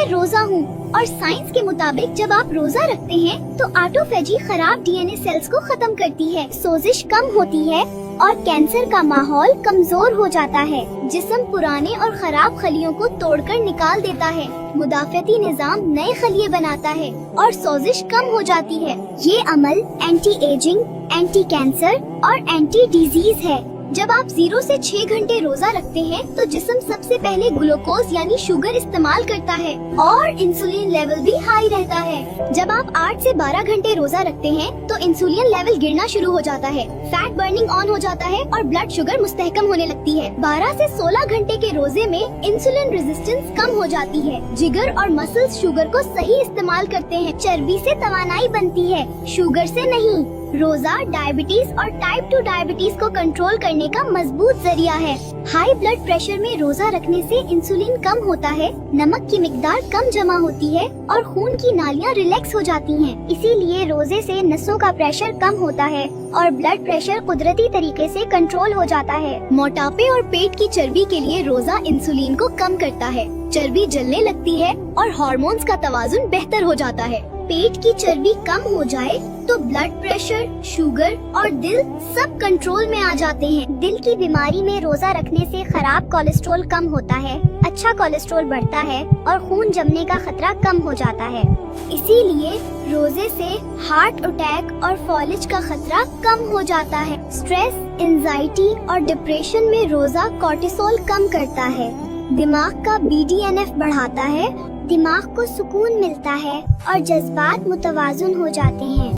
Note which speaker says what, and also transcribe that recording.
Speaker 1: रोजा हूँ। और साइंस के मुताबिक जब आप रोजा रखते हैं तो ऑटोफेजी खराब डीएनए सेल्स को खत्म करती है, सोजिश कम होती है और कैंसर का माहौल कमजोर हो जाता है। जिस्म पुराने और खराब खलियों को तोड़कर निकाल देता है, मुदाफ़ती निज़ाम नए खलिए बनाता है और सोजिश कम हो जाती है। ये अमल एंटी एजिंग, एंटी कैंसर और एंटी डिजीज है। जब आप 0 से 6 घंटे रोजा रखते हैं तो जिस्म सबसे पहले ग्लूकोज यानी शुगर इस्तेमाल करता है और इंसुलिन लेवल भी हाई रहता है। जब आप 8 से 12 घंटे रोजा रखते हैं तो इंसुलिन लेवल गिरना शुरू हो जाता है, फैट बर्निंग ऑन हो जाता है और ब्लड शुगर मुस्तहकम होने लगती है। 12 से 16 घंटे के रोजे में इंसुलिन रेजिस्टेंस कम हो जाती है, जिगर और मसल्स शुगर को सही इस्तेमाल करते हैं, चर्बी से तवानाई बनती है, शुगर से नहीं। रोजा डायबिटीज और टाइप 2 डायबिटीज को कंट्रोल करने का मजबूत जरिया है। हाई ब्लड प्रेशर में रोजा रखने से इंसुलिन कम होता है, नमक की मिकदार कम जमा होती है और खून की नालियां रिलैक्स हो जाती हैं। इसीलिए रोजे से नसों का प्रेशर कम होता है और ब्लड प्रेशर कुदरती तरीके से कंट्रोल हो जाता है। मोटापे और पेट की चर्बी के लिए रोजा इंसुलिन को कम करता है, चर्बी जलने लगती है और हार्मोन्स का तवाजुन बेहतर हो जाता है। पेट की चर्बी कम हो जाए तो ब्लड प्रेशर, शुगर और दिल सब कंट्रोल में आ जाते हैं। दिल की बीमारी में रोजा रखने से खराब कोलेस्ट्रॉल कम होता है, अच्छा कोलेस्ट्रॉल बढ़ता है और खून जमने का खतरा कम हो जाता है। इसीलिए रोजे से हार्ट अटैक और फॉलिज का खतरा कम हो जाता है। स्ट्रेस, एंजाइटी और डिप्रेशन में रोजा कोर्टिसोल कम करता है, दिमाग का BDNF बढ़ाता है, दिमाग को सुकून मिलता है और जज्बात मुतवाजुन हो जाते हैं।